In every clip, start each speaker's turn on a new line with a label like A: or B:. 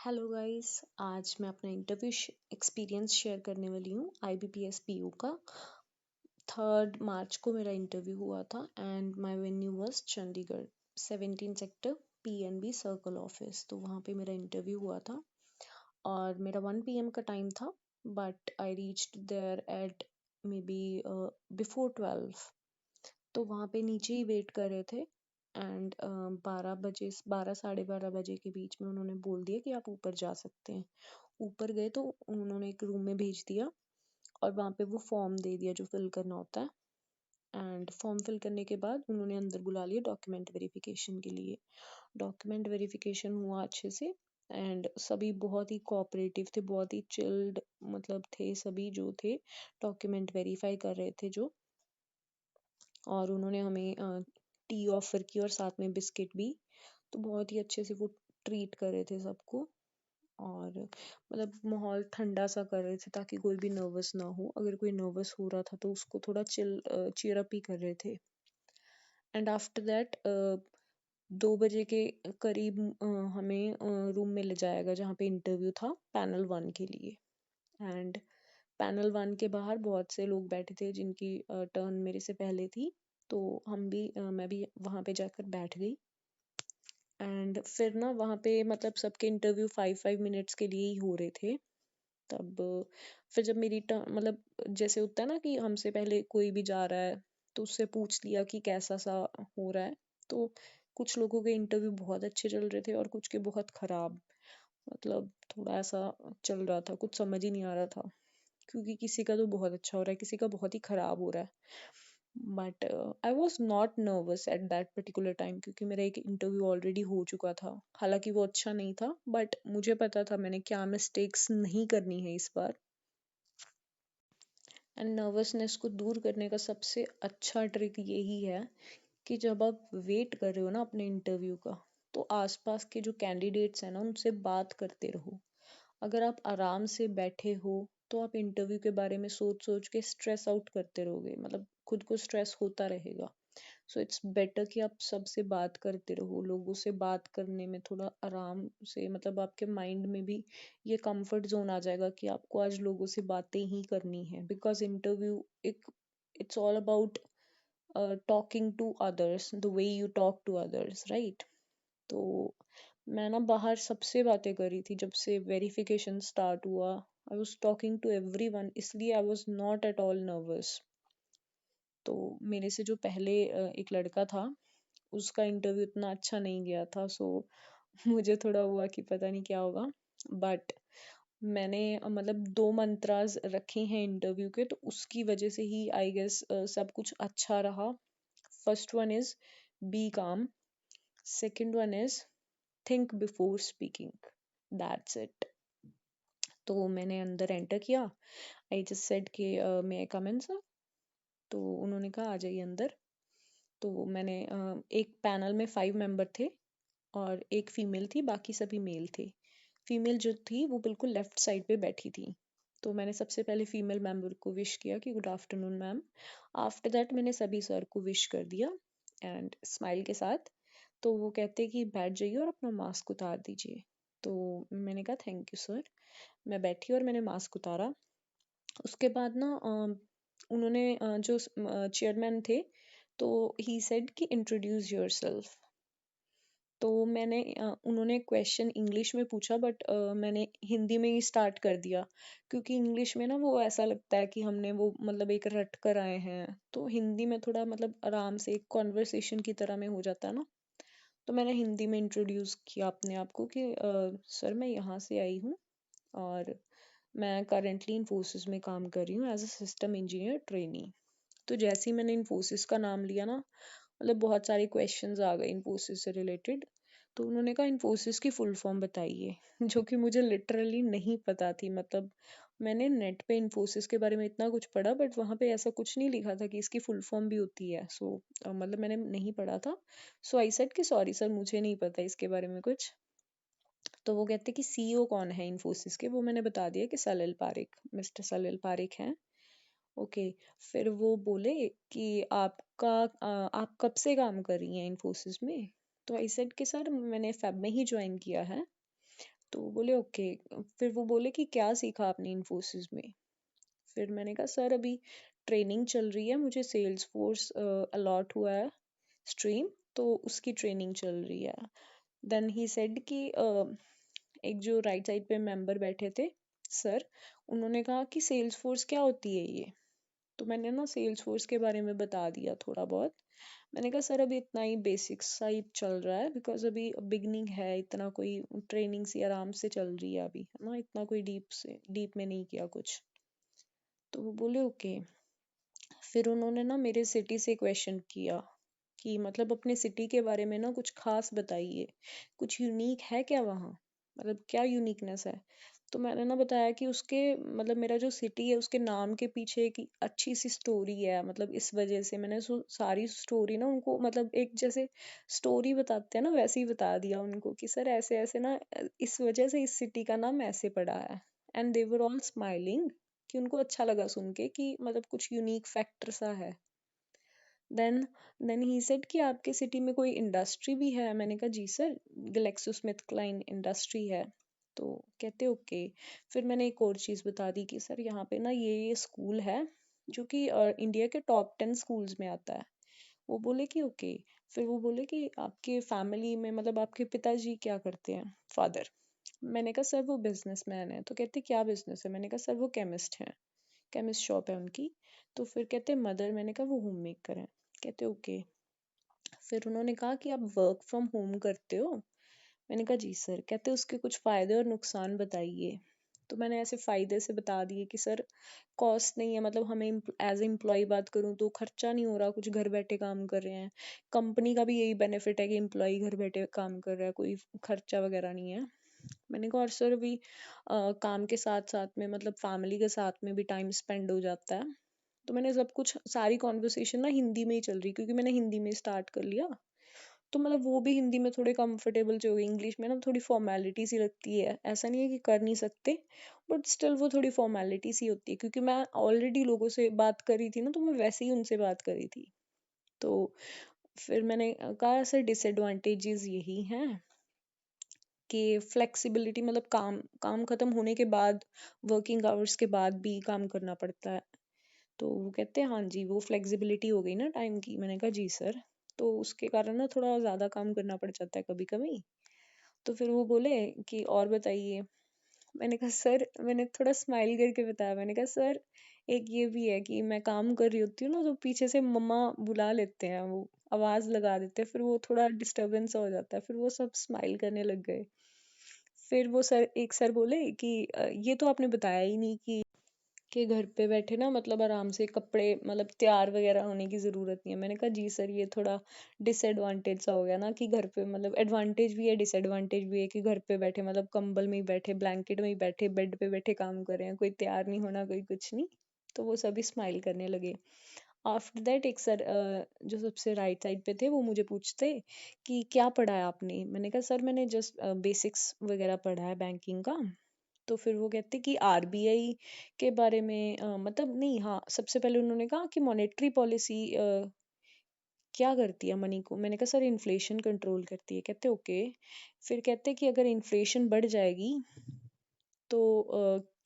A: Hello guys. आज मैं अपना इंटरव्यू एक्सपीरियंस शेयर करने वाली हूँ। IBPS PO का 3 मार्च को मेरा इंटरव्यू हुआ था and my venue was Chandigarh 17 sector PNB circle office. तो वहाँ पे मेरा इंटरव्यू हुआ था और मेरा 1 PM का टाइम था, but I reached there at maybe before 12। तो वहाँ पे नीचे ही वेट कर रहे थे एंड 12 बजे 12 साढ़े 12 बजे के बीच में उन्होंने बोल दिया कि आप ऊपर जा सकते हैं। ऊपर गए तो उन्होंने एक रूम में भेज दिया और वहाँ पे वो फॉर्म दे दिया जो फिल करना होता है। एंड फॉर्म फिल करने के बाद उन्होंने अंदर बुला लिया डॉक्यूमेंट वेरिफिकेशन के लिए। डॉक्यूमेंट वेरिफिकेशन हुआ अच्छे से एंड सभी बहुत ही कोऑपरेटिव थे, बहुत ही चिल्ड मतलब थे सभी जो थे डॉक्यूमेंट वेरीफाई कर रहे थे जो। और उन्होंने हमें टी ऑफर की और साथ में बिस्किट भी। तो बहुत ही अच्छे से वो ट्रीट कर रहे थे सबको और मतलब माहौल ठंडा सा कर रहे थे ताकि कोई भी नर्वस ना हो। अगर कोई नर्वस हो रहा था तो उसको थोड़ा चीयर अप ही कर रहे थे। एंड आफ्टर दैट 2 बजे के करीब हमें रूम में ले जाया गया जहाँ पे इंटरव्यू था पैनल 1 के लिए। एंड पैनल 1 के बाहर बहुत से लोग बैठे थे जिनकी टर्न मेरे से पहले थी। तो मैं भी वहाँ पे जाकर बैठ गई। एंड फिर ना वहाँ पे मतलब सबके इंटरव्यू 5 5 मिनट्स के लिए ही हो रहे थे। तब फिर जब मेरी टर्न मतलब जैसे होता है ना कि हमसे पहले कोई भी जा रहा है तो उससे पूछ लिया कि कैसा सा हो रहा है। तो कुछ लोगों के इंटरव्यू बहुत अच्छे चल रहे थे और कुछ के बहुत खराब। मतलब थोड़ा ऐसा चल रहा था, कुछ समझ ही नहीं आ रहा था क्योंकि किसी का तो बहुत अच्छा हो रहा है, किसी का बहुत ही खराब हो रहा है। But I was not nervous at that particular time क्योंकि मेरा एक इंटरव्यू ऑलरेडी हो चुका था। हालांकि वो अच्छा नहीं था बट मुझे पता था मैंने क्या मिस्टेक्स नहीं करनी है इस बार। एंड नर्वसनेस को दूर करने का सबसे अच्छा ट्रिक यही है कि जब आप वेट कर रहे हो ना अपने इंटरव्यू का, तो आसपास के जो कैंडिडेट्स हैं ना उनसे बात करते रहो। अगर आप आराम से बैठे हो तो आप इंटरव्यू के बारे में सोच सोच के स्ट्रेस आउट करते रहोगे, मतलब खुद को स्ट्रेस होता रहेगा। सो इट्स बेटर कि आप सबसे बात करते रहो। लोगों से बात करने में थोड़ा आराम से मतलब आपके माइंड में भी ये कंफर्ट जोन आ जाएगा कि आपको आज लोगों से बातें ही करनी है। बिकॉज इंटरव्यू एक it's all about talking to others the way you talk to others, right. तो मैं ना बाहर सबसे बातें करी थी जब से वेरिफिकेशन स्टार्ट हुआ। I was talking to everyone, इसलिए I was not at all nervous. तो मेरे से जो पहले एक लड़का था उसका इंटरव्यू इतना अच्छा नहीं गया था। सो मुझे थोड़ा हुआ कि पता नहीं क्या होगा। बट मैंने मतलब 2 मंत्रास रखे हैं इंटरव्यू के, तो उसकी वजह से ही आई गेस सब कुछ अच्छा रहा। फर्स्ट वन इज बी काम, second one is think before speaking, that's it. तो मैंने अंदर एंटर किया। आई जस्ट सेड कि मे आई कम इन सर। तो उन्होंने कहा आ जाइए अंदर। तो मैंने एक पैनल में 5 मेंबर थे और एक फीमेल थी, बाकी सभी मेल थे। फीमेल जो थी वो बिल्कुल लेफ्ट साइड पे बैठी थी। तो मैंने सबसे पहले फीमेल मेंबर को विश किया कि good afternoon ma'am. After that मैंने सभी सर को विश कर दिया एंड स्माइल के साथ। तो वो कहते कि बैठ जाइए और अपना मास्क उतार दीजिए। तो मैंने कहा थैंक यू सर। मैं बैठी और मैंने मास्क उतारा। उसके बाद ना उन्होंने जो चेयरमैन थे तो ही सेड कि इंट्रोड्यूस योरसेल्फ। तो उन्होंने क्वेश्चन इंग्लिश में पूछा बट मैंने हिंदी में ही स्टार्ट कर दिया क्योंकि इंग्लिश में ना वो ऐसा लगता है कि हमने वो मतलब एक रट कर आए हैं। तो हिंदी में थोड़ा मतलब आराम से एक कॉन्वर्सेशन की तरह में हो जाता है ना। तो मैंने हिंदी में इंट्रोड्यूस किया अपने आप को कि सर मैं यहाँ से आई हूँ और मैं करेंटली इन्फोसिस में काम कर रही हूँ as a system engineer trainee. तो जैसे ही मैंने इन्फोसिस का नाम लिया ना, मतलब बहुत सारे क्वेश्चंस आ गए इन्फोसिस से रिलेटेड। तो उन्होंने कहा इन्फोसिस की फुल फॉर्म बताइए जो कि मुझे लिटरली नहीं पता थी। मतलब मैंने नेट पे इन्फोसिस के बारे में इतना कुछ पढ़ा बट वहाँ पे ऐसा कुछ नहीं लिखा था कि इसकी फुल फॉर्म भी होती है। सो मतलब मैंने नहीं पढ़ा था। सो आई सेड कि सॉरी सर मुझे नहीं पता इसके बारे में कुछ। तो वो कहते कि सीईओ कौन है इन्फोसिस के, वो मैंने बता दिया कि सलिल पारिक, मिस्टर सलिल पारिक हैं। ओके। फिर वो बोले कि आप कब से काम कर रही हैं इन्फोसिस में। तो आई सेड कि सर मैंने फेब में ही ज्वाइन किया है। तो वो बोले ओके। फिर वो बोले कि क्या सीखा आपने इन्फोसिस में। फिर मैंने कहा सर अभी ट्रेनिंग चल रही है, मुझे सेल्स फोर्स अलॉट हुआ है स्ट्रीम, तो उसकी ट्रेनिंग चल रही है। देन ही सेड कि एक जो राइट साइड पे मेंबर बैठे थे सर, उन्होंने कहा कि सेल्स फोर्स क्या होती है ये। तो मैंने ना सेल्स फोर्स के बारे में बता दिया थोड़ा बहुत। मैंने कहा सर अभी इतना ही बेसिक्स सा ही चल रहा है, बिकॉज अभी बिगनिंग है, इतना कोई ट्रेनिंग सी आराम से चल रही है अभी, है ना, इतना कोई डीप में नहीं किया कुछ। तो वो बोले ओके। फिर उन्होंने ना मेरे सिटी से क्वेश्चन किया कि मतलब अपने सिटी के बारे में ना कुछ खास बताइए, कुछ यूनिक है क्या वहाँ, मतलब क्या यूनिकनेस है। तो मैंने ना बताया कि उसके मतलब मेरा जो सिटी है उसके नाम के पीछे एक अच्छी सी स्टोरी है, मतलब इस वजह से मैंने सारी स्टोरी ना उनको, मतलब एक जैसे स्टोरी बताते हैं ना वैसे ही बता दिया उनको कि सर ऐसे ऐसे ना इस वजह से इस सिटी का नाम ऐसे पड़ा है। And they were all smiling, कि उनको अच्छा लगा सुन के कि मतलब कुछ यूनिक फैक्टर सा है। देन देन ही सेड कि आपके सिटी में कोई इंडस्ट्री भी है। मैंने कहा जी सर, ग्लेक्सोस्मिथक्लाइन इंडस्ट्री है। तो कहते ओके। फिर मैंने एक और चीज़ बता दी कि सर यहाँ पे ना ये स्कूल है जो कि इंडिया के टॉप 10 स्कूल्स में आता है। वो बोले कि ओके। फिर वो बोले कि आपके फैमिली में मतलब आपके पिताजी क्या करते हैं, फादर। मैंने कहा सर वो बिजनेसमैन है। तो कहते क्या बिजनेस है। मैंने कहा सर वो केमिस्ट हैं, केमिस्ट शॉप है उनकी। तो फिर कहते मदर। मैंने कहा वो होम मेकर है। कहते ओके। फिर उन्होंने कहा कि आप वर्क फ्रॉम होम करते हो। मैंने कहा जी सर। कहते उसके कुछ फायदे और नुकसान बताइए। तो मैंने ऐसे फायदे से बता दिए कि सर कॉस्ट नहीं है, मतलब हमें एज एम्प्लॉय बात करूँ तो खर्चा नहीं हो रहा, कुछ घर बैठे काम कर रहे हैं। कंपनी का भी यही बेनिफिट है कि एम्प्लॉय घर बैठे काम कर रहा है, कोई खर्चा वगैरह नहीं है। मैंने कहा और सर अभी काम के साथ साथ में मतलब फैमिली के साथ में भी टाइम स्पेंड हो जाता है। तो मैंने सब कुछ, सारी कॉन्वर्सेशन ना हिंदी में ही चल रही, क्योंकि मैंने हिंदी में स्टार्ट कर लिया। तो मतलब वो भी हिंदी में थोड़े कंफर्टेबल से हो गई। इंग्लिश में ना थोड़ी फॉर्मेलिटी सी लगती है, ऐसा नहीं है कि कर नहीं सकते, बट स्टिल वो थोड़ी फॉर्मेलिटी सी होती है, क्योंकि मैं ऑलरेडी लोगों से बात करी थी ना, तो मैं वैसे ही उनसे बात करी थी। तो फिर मैंने कहा सर डिसएडवांटेजेस यही हैं कि फ्लेक्सिबिलिटी, मतलब काम काम खत्म होने के बाद, वर्किंग आवर्स के बाद भी काम करना पड़ता है। तो वो कहते हैं हाँ जी, वो फ्लेक्सिबिलिटी हो गई ना टाइम की। मैंने कहा जी सर। तो उसके कारण ना थोड़ा ज़्यादा काम करना पड़ जाता है कभी कभी। तो फिर वो बोले कि और बताइए। मैंने कहा सर, मैंने थोड़ा स्माइल करके बताया। मैंने कहा सर एक ये भी है कि मैं काम कर रही होती हूँ ना, तो पीछे से मम्मा बुला लेते हैं, वो आवाज़ लगा देते हैं, फिर वो थोड़ा डिस्टरबेंस हो जाता है। फिर वो सब स्माइल करने लग गए। फिर वो सर, एक सर बोले कि ये तो आपने बताया ही नहीं कि घर पे बैठे ना मतलब आराम से कपड़े मतलब तैयार वगैरह होने की ज़रूरत नहीं है। मैंने कहा जी सर, ये थोड़ा डिसएडवांटेज सा हो गया ना, कि घर पे मतलब एडवांटेज भी है डिसएडवांटेज भी है, कि घर पे बैठे मतलब कंबल में ही बैठे, ब्लैंकेट में ही बैठे, बेड पे बैठे काम कर रहे हैं, कोई तैयार नहीं होना, कोई कुछ नहीं। तो वो सभी स्माइल करने लगे। आफ्टर दैट एक सर जो सबसे राइट साइड पे थे, वो मुझे पूछते कि क्या पढ़ा है आपने। मैंने कहा सर मैंने जस्ट बेसिक्स वगैरह पढ़ा है बैंकिंग का। तो फिर वो कहते कि आरबीआई के बारे में मतलब नहीं, हाँ सबसे पहले उन्होंने कहा कि मॉनेटरी पॉलिसी क्या करती है मनी को। मैंने कहा सर इन्फ्लेशन कंट्रोल करती है। कहते ओके। फिर कहते कि अगर इन्फ्लेशन बढ़ जाएगी तो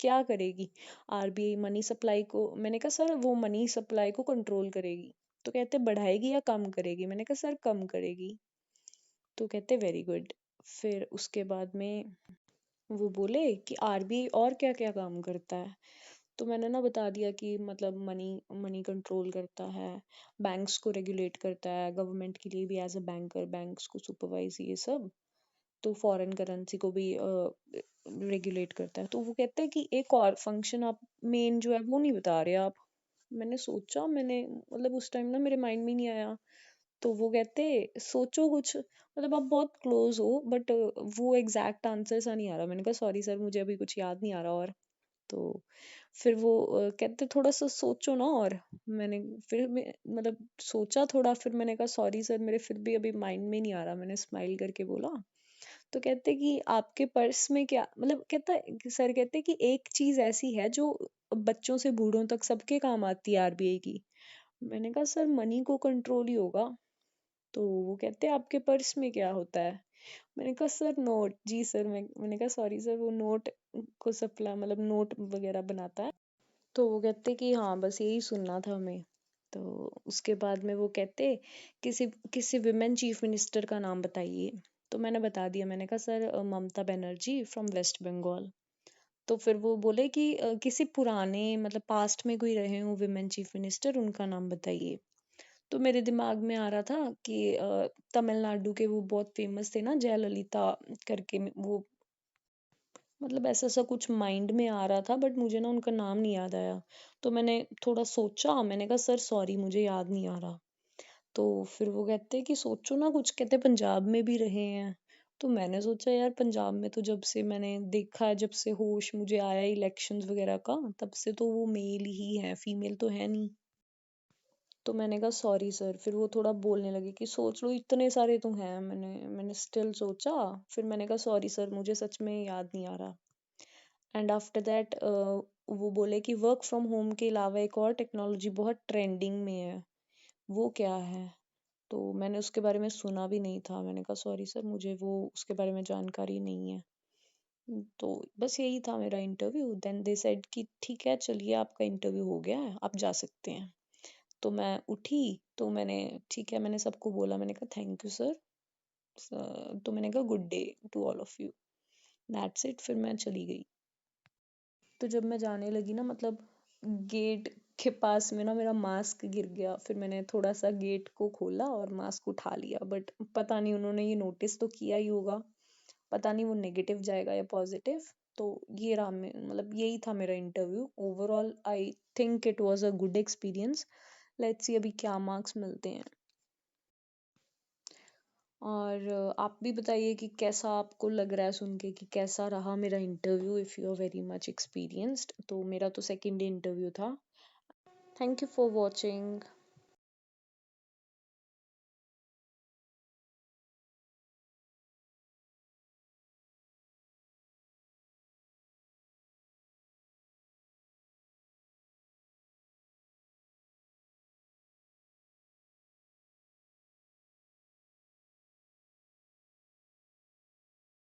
A: क्या करेगी आरबीआई मनी सप्लाई को। मैंने कहा सर वो मनी सप्लाई को कंट्रोल करेगी। तो कहते बढ़ाएगी या कम करेगी। मैंने कहा सर कम करेगी। तो कहते वेरी गुड। फिर उसके बाद में वो बोले कि आरबीआई और क्या क्या काम करता है। तो मैंने ना बता दिया कि मतलब मनी मनी कंट्रोल करता है, बैंक्स को रेगुलेट करता है, गवर्नमेंट के लिए भी एज अ बैंकर बैंक्स को सुपरवाइज, ये सब। तो फॉरेन करेंसी को भी रेगुलेट करता है। तो वो कहते हैं कि एक और फंक्शन आप मेन जो है वो नहीं बता रहे आप। मैंने सोचा, मैंने मतलब उस टाइम ना मेरे माइंड में नहीं आया। तो वो कहते सोचो कुछ, मतलब आप बहुत क्लोज हो बट वो एग्जैक्ट आंसर सा नहीं आ रहा। मैंने कहा सॉरी सर, मुझे अभी कुछ याद नहीं आ रहा। और तो फिर वो कहते थोड़ा सा सोचो ना। और मैंने फिर मतलब सोचा थोड़ा, फिर मैंने कहा सॉरी सर, मेरे फिर भी अभी माइंड में नहीं आ रहा। मैंने स्माइल करके बोला। तो कहते कि आपके पर्स में क्या, मतलब कहता सर कहते कि एक चीज ऐसी है जो बच्चों से बूढ़ों तक सबके काम आती है आरबीआई की। मैंने कहा सर मनी को कंट्रोल ही होगा। तो वो कहते आपके पर्स में क्या होता है। मैंने कहा सर नोट, जी सर, मैंने कहा सॉरी सर, वो नोट को सप्लाई मतलब नोट वगैरह बनाता है। तो वो कहते कि हाँ बस यही सुनना था हमें। तो उसके बाद में वो कहते किसी किसी विमेन चीफ मिनिस्टर का नाम बताइए। तो मैंने बता दिया, मैंने कहा sir Mamata Banerjee from west Bengal. तो फिर वो बोले कि किसी पुराने मतलब पास्ट में कोई रहे हो विमेन चीफ मिनिस्टर, उनका नाम बताइए। तो मेरे दिमाग में आ रहा था कि तमिलनाडु के वो बहुत फेमस थे ना, जयललिता करके, वो मतलब ऐसा सा कुछ माइंड में आ रहा था, बट मुझे ना उनका नाम नहीं याद आया। तो मैंने थोड़ा सोचा, मैंने कहा सर सॉरी मुझे याद नहीं आ रहा। तो फिर वो कहते कि सोचो ना कुछ, कहते पंजाब में भी रहे हैं। तो मैंने सोचा यार पंजाब में तो जब से मैंने देखा है, जब से होश मुझे आया इलेक्शंस वगैरह का, तब से तो वो मेल ही है, फीमेल तो है नहीं। तो मैंने कहा सॉरी सर। फिर वो थोड़ा बोलने लगे कि सोच लो इतने सारे तो हैं। मैंने स्टिल सोचा। फिर मैंने कहा सॉरी सर मुझे सच में याद नहीं आ रहा। एंड आफ्टर दैट वो बोले कि वर्क फ्रॉम होम के अलावा एक और टेक्नोलॉजी बहुत ट्रेंडिंग में है, वो क्या है? तो मैंने उसके बारे में सुना भी नहीं था। मैंने कहा सॉरी सर मुझे वो उसके बारे में जानकारी नहीं है। तो बस यही था मेरा इंटरव्यू। देन दे सेड कि ठीक है चलिए आपका इंटरव्यू हो गया है, आप जा सकते हैं। तो मैं उठी। तो मैंने ठीक है मैंने सबको बोला, मैंने कहा थैंक यू सर। तो मैंने कहा good day to all of you. That's it. फिर मैं चली गई। तो जब मैं जाने लगी ना, मतलब गेट के पास में ना मेरा मास्क गिर गया। फिर मैंने थोड़ा सा गेट को खोला और मास्क उठा लिया, बट पता नहीं उन्होंने ये नोटिस तो किया ही होगा। पता नहीं वो नेगेटिव जाएगा या पॉजिटिव। तो ये रहा मतलब यही था मेरा interview. Overall I think it was a good experience. Let's see अभी क्या मार्क्स मिलते हैं। और आप भी बताइए कि कैसा आपको लग रहा है सुन के, कि कैसा रहा मेरा interview, if you are very much experienced. तो मेरा तो सेकंड इंटरव्यू था। Thank you for watching.